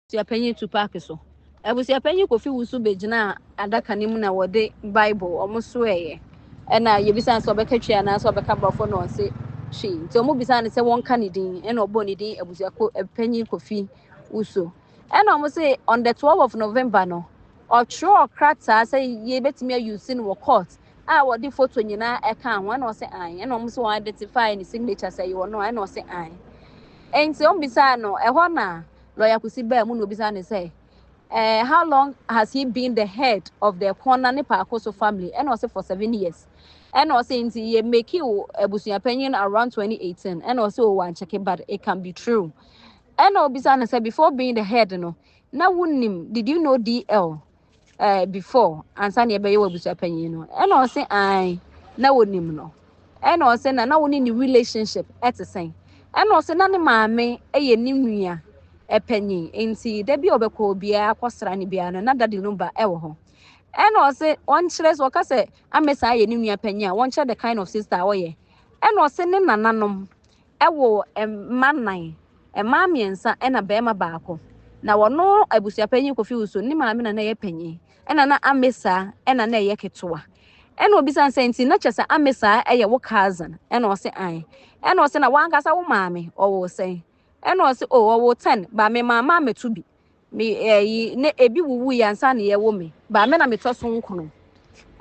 Abusuapanyin to park so. Abusuapanyin Kofi Wusu begyina adaka nim na wode Bible omo so eye. E na yebisa so obeka twa na so obeka brofo no se hwe. Nti omo bisa ne se won ka ne din e na obo ne din Abusuapanyin Kofi Wusu. E na omo se on the 12th of November no otro krata say ye betimi use no court. Wode photo nyina e ka ho na o se an. E na omo se won identify ne signature say you no e na o se an. Enti omo bisa no e ho na lawyer Kusi Bear mu no bisa ne say how long has he been the head of the corner ne Akosua family? And also for 7 years. And also in the make you Abusuapanyin around 2018. And also one check it, but it can be true. And Obisana said before being the head, no. Now wouldn't did you know DL before? And Sunny Bay Abusuapanyin, no. And also I now wouldn't no. And also now we need relationship at the same. And also none mammy a new epenyi enti da bi obekọ bia kwosra ne bia no na da de number e wo ho e no se on kire so ka se amesa ye ne nua penyi a won kire the kind of sister wo ye e no se ne nananom e wo manan e maamiensa e na bema baako na wono Abusuapanyin Kofi Wusu ne maame na ye penyi e na amesa e na ye ketoa e no bisa nsenti na kyesa amesa e ye wo cousin e no se an e no se na wankasa wo maame o wo se and also oh 10 ba me mama metubi me ne ebi wuwu yansa na ye wo me ba me na me to so nkono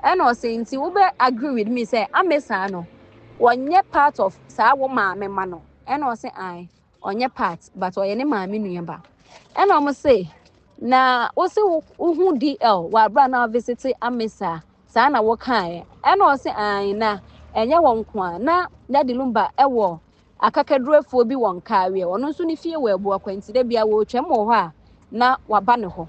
and also nti wo be agree with me say amesa no wonye part of sa wo maame ma no and also I onye part but oye ne maame nua ba and am say na wo se wo hu DL wa bra na visit amesa sa na wo kan and also I na enye won ko na daddy lumba ewo akakadurefo bi won kaawe ono nso ne fie we abu akwanti da bia wo twem ho a na waba ne ho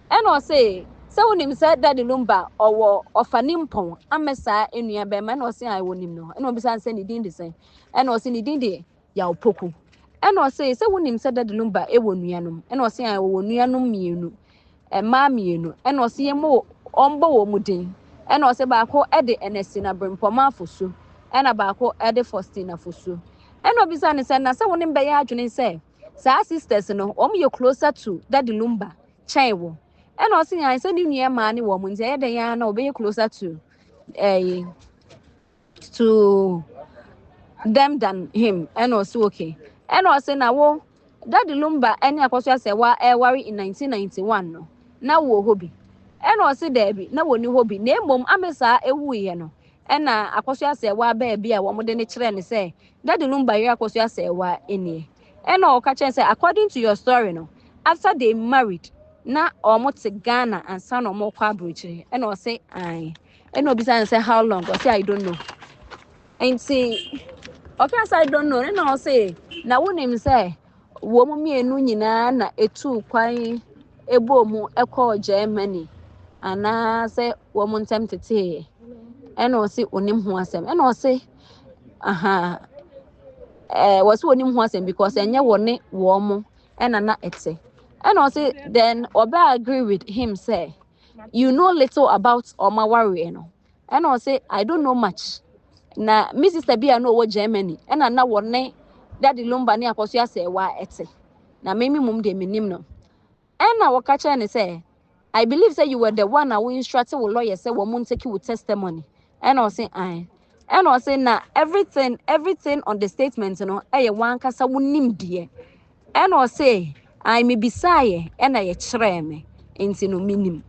e na o se wonim se daddy lumba owo ofanimpon amesa enua be ma na o se ai wonim no e na obi san se ne din de sen e na o se ne din de ya opoku e na o se wonim se daddy lumba e wo nuanom e na o se ai wo nuanom mienu e ma mienu e na o se yemo ombo wo mudin e na o se ba ko e de enesi na brempoma afosu e na ba ko e de Faustina afosu. And obisa ne say na say wonim be ya adwene say sa sisters no you closer to daddy lumba chen wo and also yan say ni nua ma ne wo mu ntia ye ya na obe closer to them than him and also okay and also na wo daddy lumba any Akosua Serwaa worry in 1991 no na wo hobby and also there be na wo ni hobby na emom amesa ewu ye no na Akosua Serwaa ba bia wo mo de ne kire ne say daddy lumba ye Akosua Serwaa enie and o ka chen say according to your story no after they married na omo te Ghana and son omo kwa abrochire and o say ai and no bisa say how long o say I don't know and see okay as I don't know and o say na wonim say wo mo mienu nyina na etu kwan ebo mu ekọ Germany ana say wo mo ntem tete and o say onim ho asem and o say aha was onim ho asem because enye woni wo mo and na ete and o say then oba agree with him say you know little about Omawari no and o say I don't know much na me sister bia no wo Germany and na woni daddy lumba ne Akosua Serwaa ete na me mum de minim no and na waka cha ne say I believe say you were the one who instructed with lawyer say wo mun take you testimony and I say I and I say na everything on the statement no e wan kasa wonim de and I say I me bisaye and I kire me enti no minim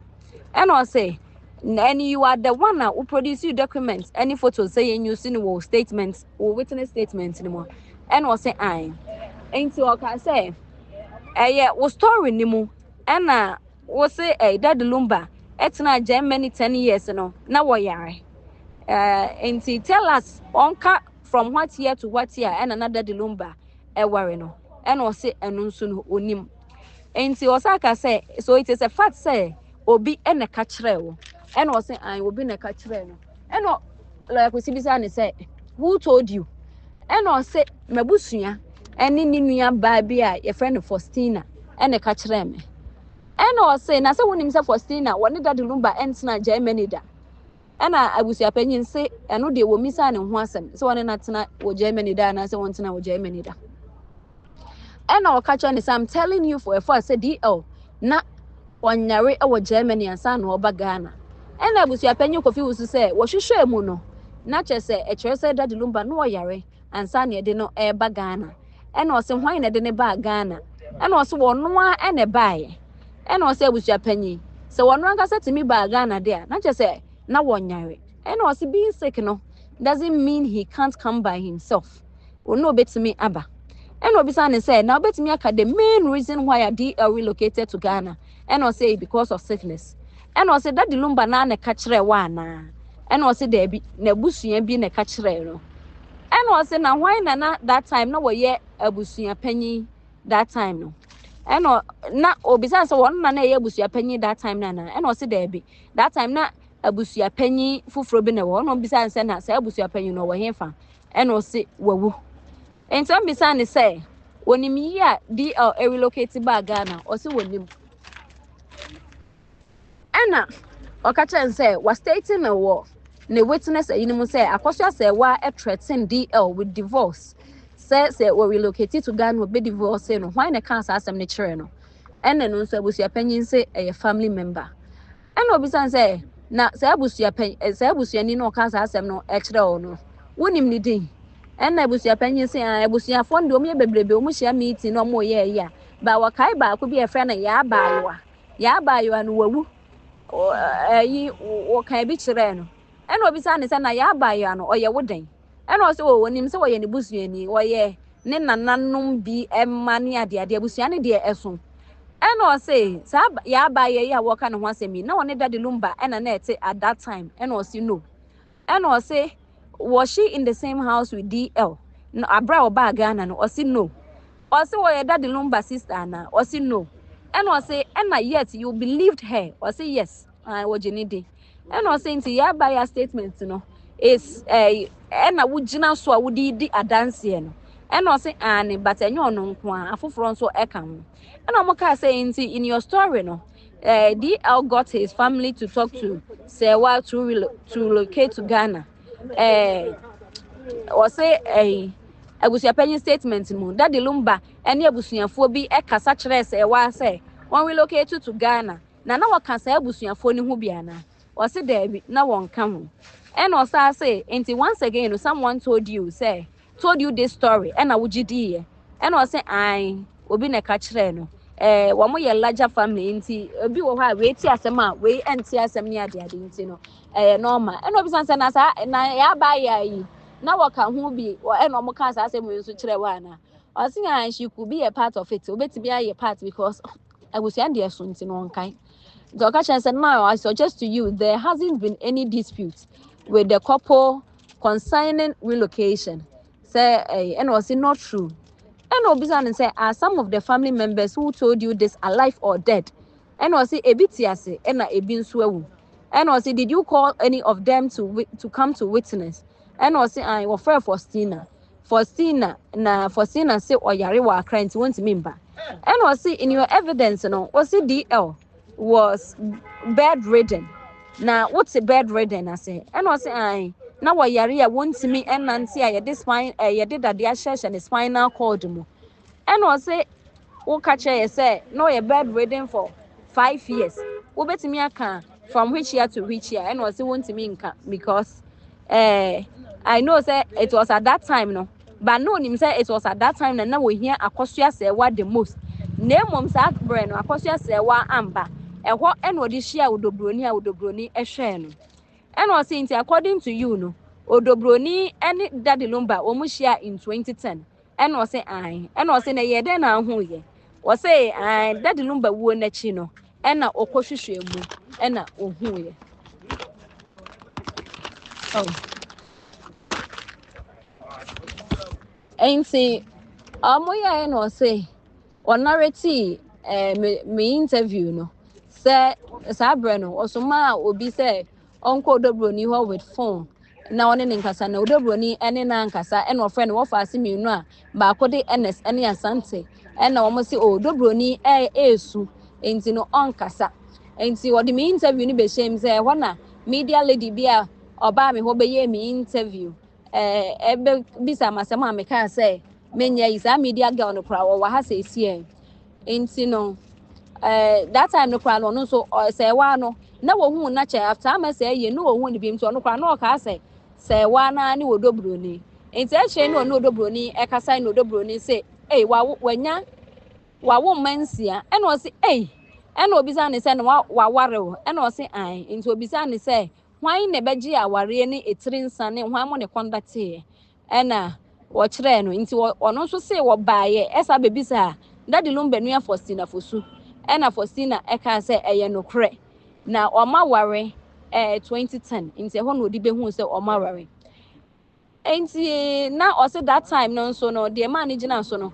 and I say and you are the one who produce you documents any photos say you see no statements or witness statements anymore and I say I enti o can say yeah wo story ni mu and wo say daddy lumba etna Germany 10 years no na wo yare enti tell us onka from what year to what year and another daddy lumba worry no and wo say enu nso no onim enti osaka say so it is a fact say obi ene ka kire wo and wo say an obi ne ka kire no and like we see bisa ne say who told you and wo say mabusua eni ni nua ba bi a your friend Faustina ene ka kire me and wo say na say wonim say Faustina woni daddy lumba entina Germany da ana Abusuapanyin say eno de wo misa ne ho asem say woni na tena wo Germany da na say won tena wo Germany da and I'll catch on this. I'm telling you for a fact, said DL, not one yare or Germany and San or Bagana. And Abusuapanin Kofi Wusu say, what you share muno. Not just say, a church said that the lumba no yare, and Sanya did not air Bagana. And also wine at the Bagana. And also one no and a buy. And also Abusuapanin. So one rank said to me Bagana there, not just say, now one yare. And also being sick, no, doesn't mean he can't come by himself. Will no bet to me, Abba. And Obisani said, now bet me the main reason why I relocated to Ghana. And I say because of sickness. And I said that the lumba na ne kachre wana. And I said there be ne busuya be ne kachre no. And I said now why na that time no ye Abusuapanin that time no. And na Obisani so one na ye Abusuapanin that time na. And I said there be that time na Abusuapanin fufuro bi ne wo. No Obisani say na say Abusuapanin no wo hemfa. And I say wawu. And some Bisani say, when him here DL relocated back Ghana, or so when him Anna or catch and say, was stating a war. The witness a say, Akosua Serwaa a threatened DL with divorce. Say we relocated to Ghana will be divorced, no, why the cancer as some nature. And then also Abusuapanin say a family member. And Obisan say, na say Abusuapanin no cancer as some no extra or no. Wouldn't him need. And Abusuapanin say, Abusuafo ndo me bebrebe o mu hia meeting no mo ye ya ba wakai ba ko bi e friend ya ba yo anu wawu yi wo kan bi kire no and obisa ne say na ya ba yo anu oye woden and o say o wonim say oye ne busuani oye ne nananom bi emma ne ade abusuani de eso and o say sa ya ba ye ya wo kan ho asemi na one dade lumba and na ete at that time and o say no and o say was she in the same house with DL? No, Abra or Bagana, no, or say no. Or say, well, daddy lumba sister, Anna, or say no. And or say, and yet you believed her, or say yes, I was Jenny. And or saying to ya by your statements, you know, is a and I would Jina so I would a dance here. And or say, Annie, but I know no one, a full front so account. And I'm okay saying, in your story, no. DL got his family to talk to Serwaa to relocate to Ghana. Or say Abusuapanin statement mu that the lumba any abusuafo bi e kasa kire Serwaa say one relocate to Ghana na wakasa abusuafo ni hu bia na or say there be na won ka ho and or say enti once again someone told you this story and awugidi and or say I obi na ka kire no wo mo ye larger family enti obi wo ha we ti asem a we enti asem ni ade enti no normal and obi san say na ya ba ya yi na waka hu bi and omo kan say asem we nso kire wa na o say and she could be a part of it obetimi aye part because abusuan de so enti no nkan the occasion said now I suggest to you there hasn't been any dispute with the couple concerning relocation say and was it not true. And Obisani say, are some of the family members who told you this alive or dead? And was it ebitiase and a binsuewu? And was it did you call any of them to come to witness? And was it I offer for Stina say or yare wa crying to want to member. And was it in your evidence, was it DL was bedridden? Now what's a bedridden? I say, and was it I. Now what yari won't see me and Nancy I this fine I did that the church and spinal cord mu. And was say o catch say no a bedridden for 5 years. Wo bet me aka from which year to which year and was say won't me because I know say it was at that time no but no him say it was at that time na we hear Akosua Serwaa the most. Name mom sa brain Akosua Serwaa amba ehwo and odi share odobroni ehwe no. And was saying, according to you, no, Odobroni and Daddy Lumba, share in 2010. And was saying, and was saying a year then, who ye was say, Daddy Lumba won a chino, and now Okoshu, and now who ye. Oh, ain't say, Moya and was say, or narrative, me interview, no, say, Sabrano, or some ma will be say. Uncle Odobroni ho with phone na one ne nkasa na Odobroni ene na nkasa ene ofre wo fa asemi nu a ba akode NS ene asante ene wo mo se Odobroni esu enti no onkasa enti wo de me interview ni be shame say ho na media lady bia oba me ho be ye me interview ebe bisa masema me ka say menya is a media girl no kra wo ha say sie enti no that time no kra no so Serwaa no na wo hu na che after am say ye no wo hu ni bi mto no kra no ka say Serwaa na ni odobroni enti a che no odobroni e kasa no odobroni say wanya wa wo mansia e no say ena obisa ne say no wa ware wo ena o say an enti obisa ne say hwan ne beji aware ne etrinsa ne hwan mo ne conduct ena wo kire no nti ono so say wo baaye esa bebisa daddy lumbe nua Faustina fosu ena Faustina eka say eye no kre na oma ware 2010 nti ho no odi behu say oma ware enti na o say that time no so no de man gina so no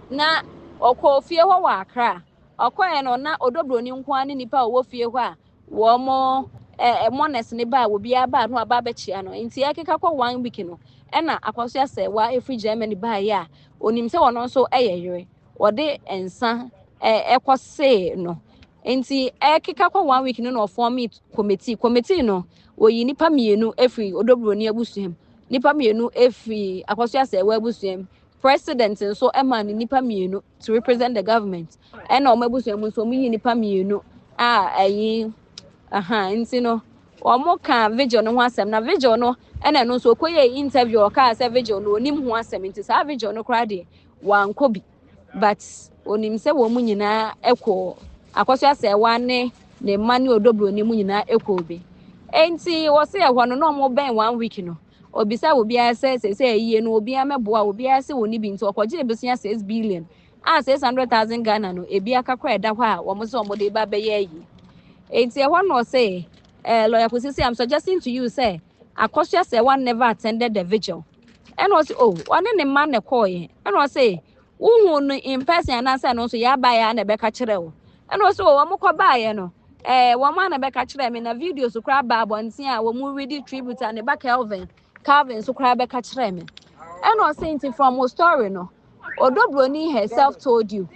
na Kofi ho wa Accra okoye no na odobroni nko ne nipa wo fie ho a wo mo monest ne ba wo bia ba no aba bechia no nti ekeka kwa 1 week no na Akosua Serwaa efri Germany ba ya onim se wono so yere wode ensa ekose no nti ekeka kwa 1 week no form it committee no wo yi nipa mienu efri odobroni abusuam nipa mienu efri Akosua Serwaa abusuam president so man nipa mienu to represent the government and omabusuam so mu yi nipa mienu ayi nti no omo kan vigil no ho asem na vigil no no so koye interview o ka say vigil no onim ho asem nti sa vigil no kra de wankobi but onim se wo mu nyina ekọ Akosua Serwaa ne mani odobro ni mu nyina ekobi enti wo se ehwo no mo ben 1 week no obisa obi ase say yie no obi ameboa obi ase woni bi nti okoje ebesia 6 billion 600,000 Ghana no ebi akakwa eda hɔ a wo mo se omo de ba be ye yi enti ehwo no say lawyer Kosi, I'm suggesting to you say Akosua Serwaa never attended the vigil and was one ne man ne call ye and was say who no in person and answer no so ya ba ya na be ka kire wo and was wo mo ko ba ye no wo man na be ka kire me na video so kra ba abonten a wo mu ready tribute and ba Calvin so kra be ka kire me and was saying from our story no odobroni herself told you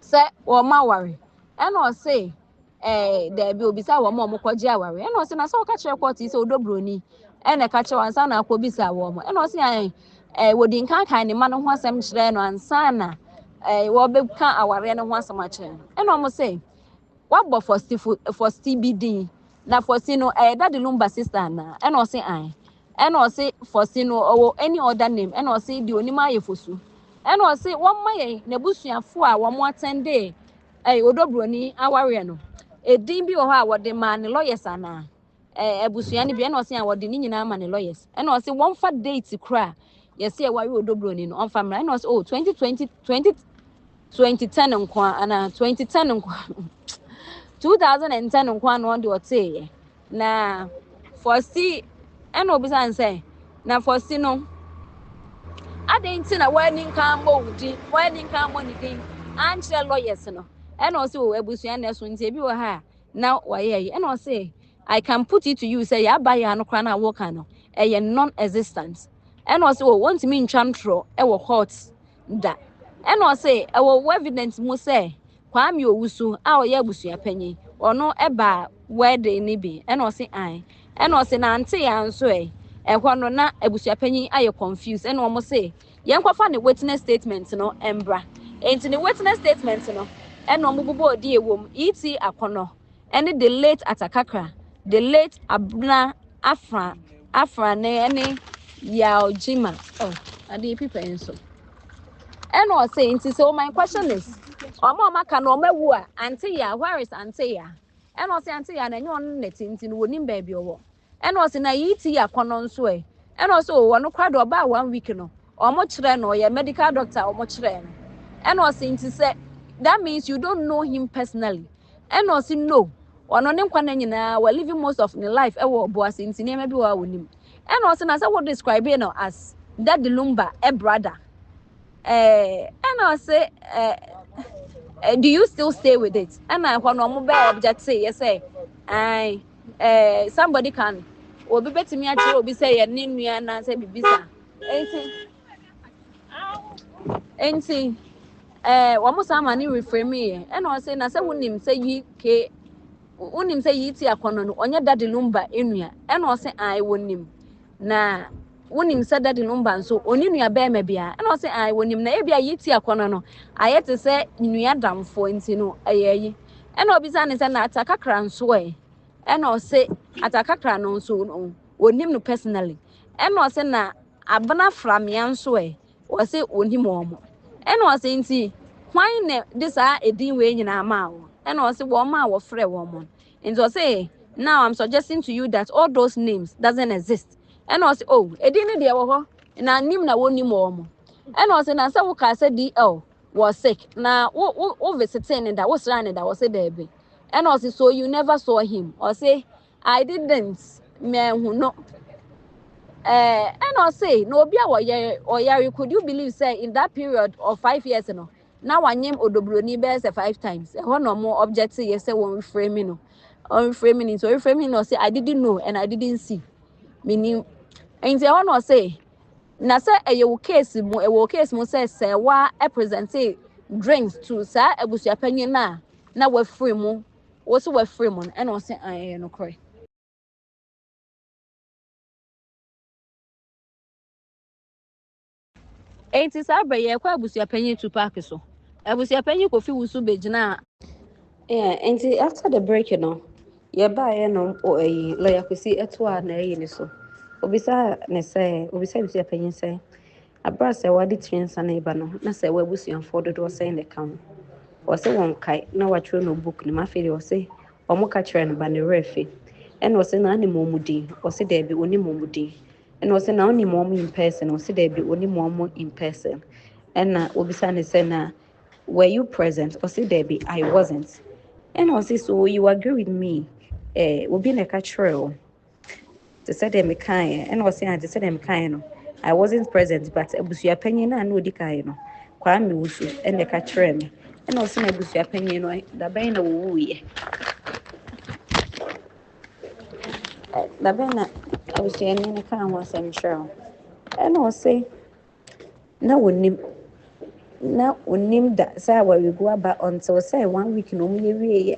say wo ma worry and was say there be obisa wo mo kwaji aware and was na so ka kire court say odobroni ene ka kire wansa na akobisa wo mo and was say wodi nkan ne ma no ho asem kire no ansa na wo be ka aware no ho asem a kire and o mo say what bo for CBD na for no daddy lumba sister na and o say and o say for no or any other name and o say di onima ayefosu and o say one my na busuafo a wo mo attend odobroni aware no edin bi wo ha wo de man lawyers ana abusua ne bi and o say wo de ni nyina man lawyers and o say one fa date kra yes e ware odobroni no on family and o say 2010 nko ana 2010 nko 2010 nko ana on de ote na for see and obisa say na for see no adenti na wedding kan mo ni din anche lawyers no and also abusua na so nti bi wo ha na waye and say I can put it to you say ya ba ya no kra na wo kan no non-existent and also want me ntwamtro wo court da and say wo evidence mu say Kwame Wusu a oye Abusuapanin ono eba wedding ni bi and say and say na ante ya nso ehwo no na Abusuapanin aye confused and omo say yenkwafa ne witness statement no embra enti ne witness statement no and omo bubo odi ewom iti akono and the late Atakakra the late Abna Afra ne Yaojima adi people enso and was saying so my question is Mama can no mewu a auntie ya where is auntie ya and was auntie ya na nyo netinti no wonim baby owo and was na yiti akono nso and also wono kwado ba 1 week no omo kire no ye medical doctor omo kire no and was saying say that means you don't know him personally and was no ono ne nkwa na nyina we living most of the life ewo obo asinti ne bi wa wonim and was na say what describe you know as that the lumba brother and I say do you still stay with it and I want no be object say yes say somebody can obi betimi a kire obi say ye ne nua na say bibisa enti wo mo sama ni reframe ye and I say na say wonim say yi ke wonim say yi ti akono no onye daddy lumba enua and I say wonim na wonim said that number so oni nua be ma bia and I say I wonim na e bia yiti akono no ayete say nua damfo nti no ayeyi and obisa ne say na atakakra nso and I say atakakra no nso no wonim no personally and I say na abana from yan so o say onim omo and I say nti why ne this edin we nyina ma wo and I say wo ma wo frɛ wo mo and I say now I'm suggesting to you that all those names doesn't exist and I say oh edin ne de wo ho na nim na wonim omo and I say na say wo ka say DL was sick na wo visiting that was running that was say there be and I say so you never saw him or say I didn't me who no and I say no be or you could you believe say in that period of 5 years no now I name odobroni be say 5 times e no more objective yes say one reframing no on reframing so reframing no say I didn't know and I didn't see meaning and say no say na say e wo case mo say Serwaa present drinks to sa Abusuapanin na we free mo wo so we free mo and I say I no correct. Enti sabe ye kwa Abusuapanin to park so. Abusuapanin Kofi Wusu bejina. Yeah, enti after the break ye ba ye no o lawyer kwesi etwa na ye ni so. Obisa ne say, obisa Abusuapanin say, abra say wadi triensa na iba no, na say we abusuanfo dodo say in the count. O say won kai na watwe no book ni ma fe o say omo ka kire no ba ne refi. And o say na ani momudi, o say there be oni momudi. And was na only mom in person, or say there be only mom in person. And Obisane said, na, were you present? Or say there be, I wasn't. And I say, so you agree with me? Will be like a trail. To say them kind, and was saying, I said them kind. I wasn't present, but Abusuapanin and no dikaino. Kwame Wusu, and the catcher. And also Abusuapanin, the bane of woo. The bane, I was saying, in the car was I'm sure. And I say, na wonim da say we go about until say 1 week no me wie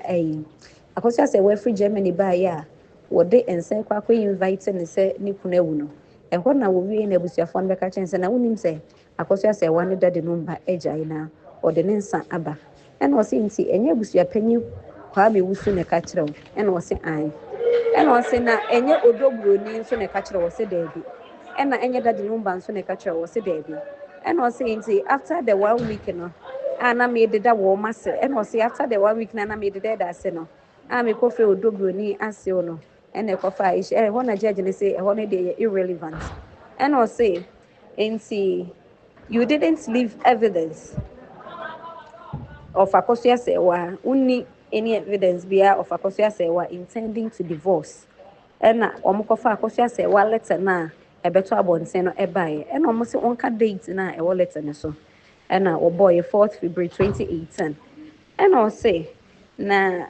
Akosua say we free Germany ba ya wo de ense kwa invite ne say ni kuna wu no ho na wo wie na Abusuafo no beka chen say na wonim say Akosua say one da de number agya na o de ne nsa aba and o say nti enye Abusuapanyin kwa me Wusu ne ka kire wo and o say an and o say na enye odobroni nso ne ka kire wo say da bi and na enye da de number nso ne ka kire wo say da bi. And was saying, after the 1 week, and I made that warm master. And was after the 1 week, and I made the dead as no. I'm a coffee or dobroni as you know. And a coffee, I want to judge and say a holiday irrelevant. And was say, and see, you didn't leave evidence of Akosua Serwaa, only any evidence via of Akosua Serwaa intending to divorce. And Omokofa Akosua Serwaa letter na. Ebeto abonse no ebae and almost onka date na e wallet ne so and o boy 4th February 2018 and I say na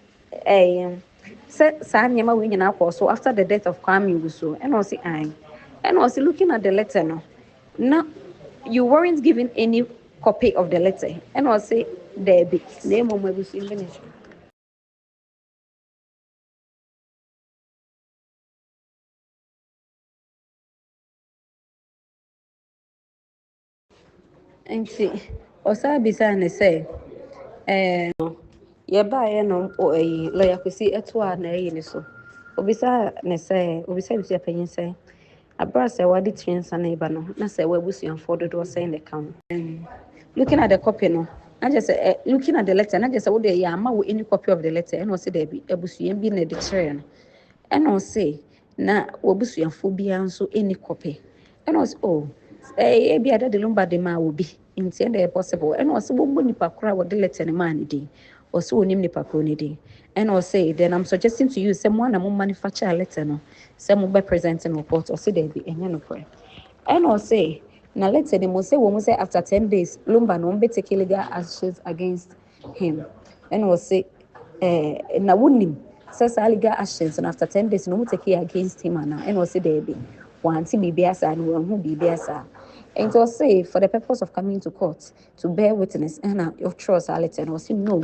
sa nyama we nyina akọ so after the death of Kwame Wusu and I say and I was looking at the letter no you weren't given any copy of the letter and I say there be name of Wusu in Venetia. And see, Osa ne say, ye ba no lawyer kwesi etwa na ni so. Obisa ne say, obisa Abusuapanyin say, abra say wadi triensa na iba no, na say we abusuanfo dodo say in the count. Looking at the copy no, I just say looking at the letter, I just say would ya ma wo any copy of the letter and I say there be abusuan bi na de kire no. And I say na obusuanfo bia nso any copy. And I was oh be ada de lumba de ma obi nti and possible and was bo nipa kora wo de letter ne man din or so onim nipa kora ne din and I say then I'm suggesting to you someone am manufacture a letter no say mo be presenting report or say there be enya no kora and I say na letter dem say wo mo say after 10 days lumba no be take legal actions against him and I say na wonim says legal actions and after 10 days no mo take against him and I say there be one see BBS and one who BBS. And it was say for the purpose of coming to court to bear witness and your trust and was no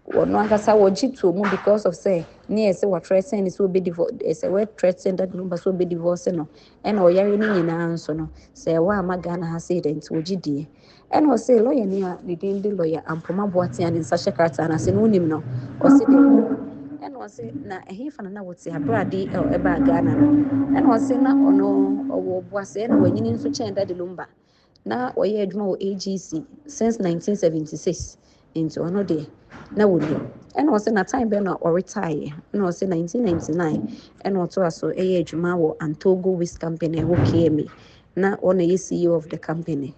no ankasa woji to mu because of say near say what threaten is will be divorce is a word threaten that number so be divorce no and or yari ni nyina nso no say wa magana ha say dent woji die and o say lawyer ni a the den lawyer ampoma boate and nsa shekarata na say no nim no o say de and o say na ehefa na wote abrade eba Ghana no and o say na ono owo boase na wanyini nso chen that lumba na oye adwuma wo AGC since 1976 into ono de na woni and was in a time be na or retire and was in 1999 and also so adwuma wo Antogo West Company wo KMA na on a CEO of the company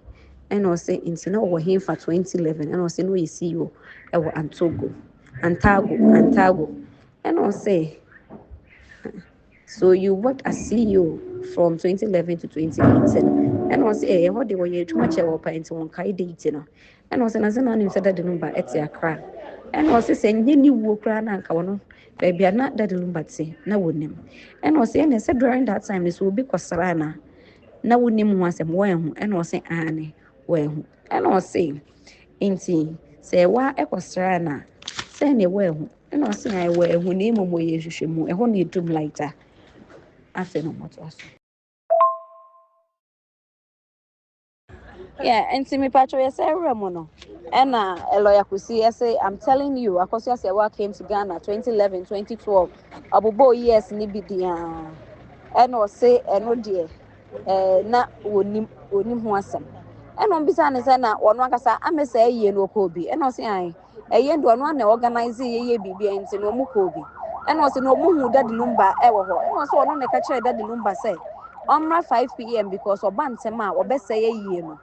and was say into na wo here for 2011 and was no CEO e wo Antago and was say so you worked as CEO from 2011 to 2018 and was how they were too much about into one kai date no and was an azana nim said that the number at Accra and was saying you knew kra na nka wono baby na that the number te na wonim and was saying said during that time this will be kwasara na wonim ho asem wan ho and was saying ane wan ho and was saying inti say wa ekwasara na say ne wan ho and was saying I wan ho na imomo ye hwehwemu e ho na edum like that after no more to us. Yeah, and see me patcho yes Serwaa and a lawyer could see say I'm telling you Akosua Serwaa came to Ghana 2011 2012 abubo years ni bi dia and or say no dear na onim ho asem and on bisa ne say na ono akasa amesa ye no kobi and o say ai eye ndo ono na organize ye bibia nti no mu kobi and o say no mu hu that number e wo ho and o say ono na ka kire that number say omra 5 p.m. because oba ntem a obesa ye yie no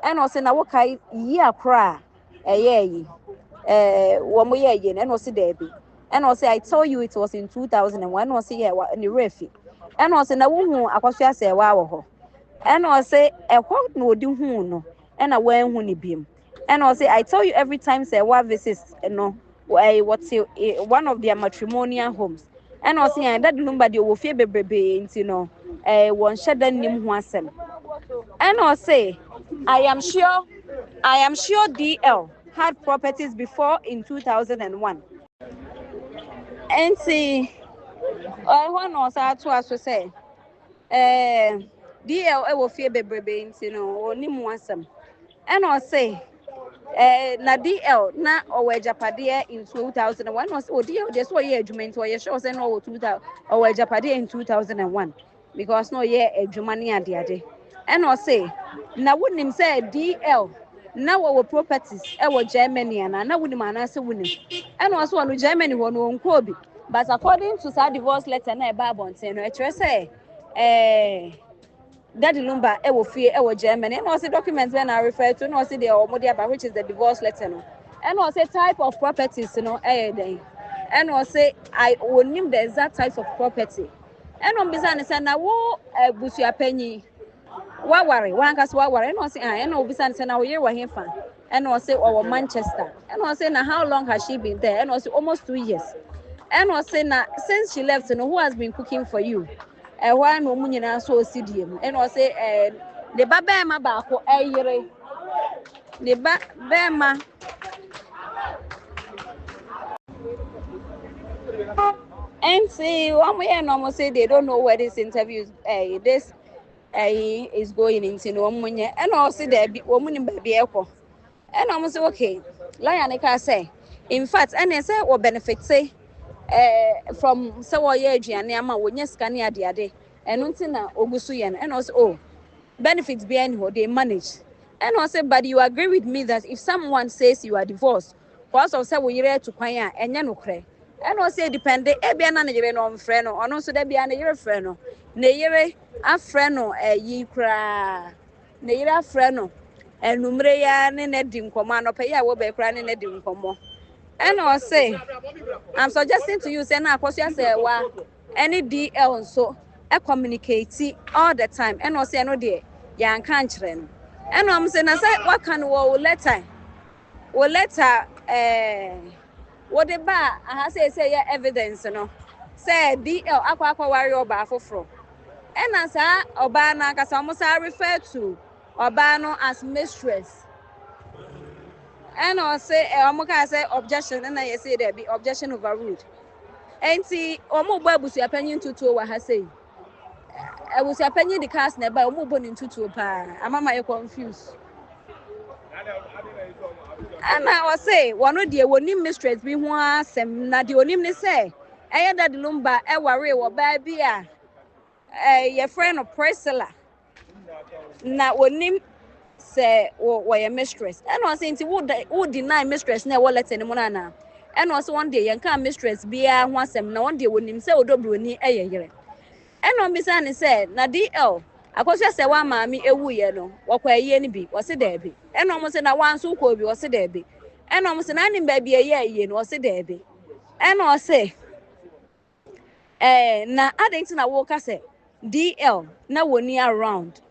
and o say na wo kai yi akra yi wo mo ye ye and o say there be and o say I told you it was in 2001 and o say yeah ni refi and o say na wo hu Akosua Serwaa wo ho and I say what no di hu no and I wan hu ni bim and I say I tell you every time Serwaa visits no what's one of their matrimonial homes and I say that number the wo fie bebrebe nti no won sheda nim hu asem and I say I am sure DL had properties before in 2001 and see I want also to as say DL e wo fie bebrebe nti no oni mu asem and I say na DL na owejapade in 2001 was DL just what year adwuma or sure say no 2000 owejapade in 2001 because no year adwuma ne ade and I say na wonim say DL na wo properties e wo Germany na wonim anase wonim and also no Germany wo no nko bi but according to sa divorce letter na e ba bonten no e kire say that number e wo fie e wo Germany and also documents when I refer to no also the omodia which is the divorce letter no and also type of properties no then and also I will name the exact types of property and on bizane say na wo Abusuapanin wa ware wan kas wa ware and also and on bizane say na wo year wa hefa and also or Manchester and also na how long has she been there and also almost 2 years and also na since she left no who has been cooking for you why no mu nyina so osidiem and o say the baba ma ba ko ayire the baba ma and see one way no say they don't know where this interview this is going into no munye and o say there be wo mu ni ba bi ekọ and I say okay lion ka say in fact and say wo benefit say from say wo ye aduane ama wo nya sika ne ade eno nti na ogusu ye no and also benefits behind what they manage and also but you agree with me that if someone says you are divorced cause of say wo yire to kwan a enye no kre and also depend e bia na yire no mfre no ono so da bia na yire frɛ no na yire afrɛ no yi kra na yire afrɛ no enumre ya ne na di nkomo anopa ya wo be kra ne na di nkomo and also I'm suggesting to you say na Akosua Serwaa any DL so communicate all the time and also no there ya kan kire no and I'm saying na say what can wo letter what the ba aha say ya evidence no say DL akwa wari oba afoforo and as oba na kasa mo say refer to oba no as mistress And I say I say objection and I say there be objection overruled. And see Abusuapanin tutu wa ha say Abusuapanin the cast never omubon tutu pa amama you confused. And I was say one of the onim mistress be ho asem na the onim ne say eh that lumba e ware wo ba bia your friend of Priscilla na onim say wo your mistress and I say nti wo deny mistress na wo let any mo na and also one day yanka mistress bia ho asem na one day onim say odobroni eh yere and on bisan say na DL Akosua Serwaa maami ewu ye no wakwa ye ni bi wose da bi eno mo se na wanso ko bi wose da bi eno mo se na nim ba bi ye no wose da bi eno se na adenti na wo ka se DL na woni around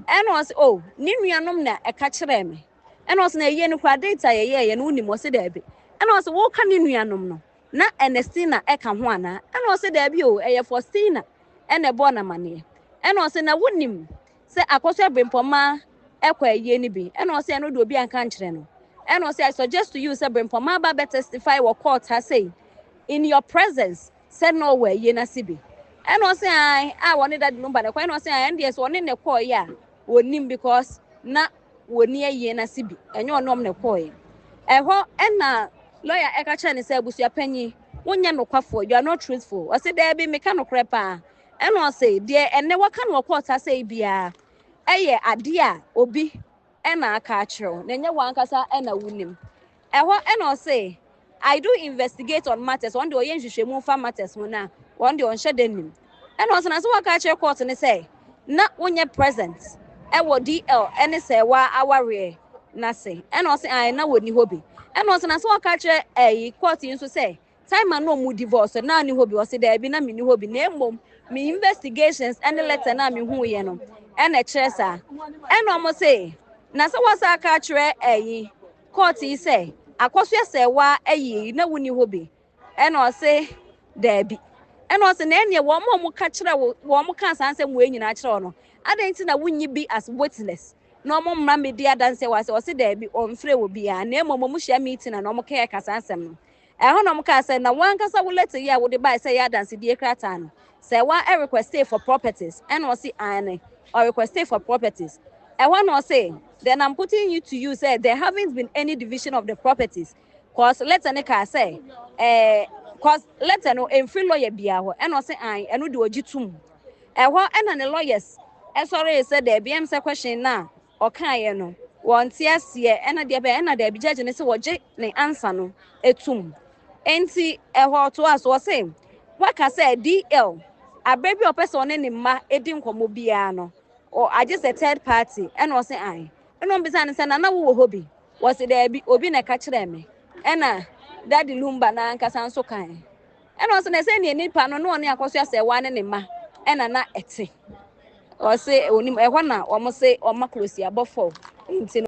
eno se oh ni nuanom na e ka kire me eno se na ye ni kwa data ye no nim wose da bi eno se wo ka ni nuanom no na Ernestina e ka ho ana eno se da bi o eye Faustina ene bo na mane and also na wonim say Akosua Brempoma ekwa ye ni bi and also no do obi anka nkyere no and also I suggest to you say Brempoma ba testify what court has say in your presence say no way ye na sibi and also I wanted that number the and also and yes one in the call ya wonim because na woni ye na sibi enyo nom ne call e ho and na lawyer eka cha ni say Abusuapanyin wonya no kwafo you are not truthful o say there be me ka no krepa and I say, dear, and never can report. I say, Bia, a obi, and a catcher, then you want us and a winning. And what and I say, I do investigate on matters. One day, you should move for matters, one day on shedding. And also, as well, catch your court and say, not when you're present. I will DL and say, why our nothing. And also, I know what you hobby. And also, as well, catch a court you to say, time I know more divorce, and now you hobby was there, be na me hobby name. Me investigations and the letter na me hu ye no and a chesa and almost say na so was a catch court yi say Akosua Serwaa na wuni hobi and I say there be and also na enye wo mo catch wo mo kan san say mo enyina kire no adenti na wunyi bi as witness no mo mra media dan say was o say there be on free wo bia na mo mo share meeting na mo ka kasansem no ho no mo ka say na wan kasa wo letter ya wo de buy say ya dance die krata no Serwaa requested for properties and was see or requested for properties. And one was say, then I'm putting you to use there haven't been any division of the properties. Cause let's say, cause let's know in free lawyer biaho and was say I and do a jitum. And what and the lawyers sorry said there be a question now or can no one yes ye and there be judge and say what j answer no etum. Enti what to us was saying. What I said DL a baby or person in ma edin komo bia no or I just a third party and was say I and on beside say na wo hobby was there be obi na ka kire me and daddy lumba na anka san so kan and also na say ni pa no no ne Akosua Serwaa ne ma and na ete or say onim e ho na o mo say o ma close abofo nti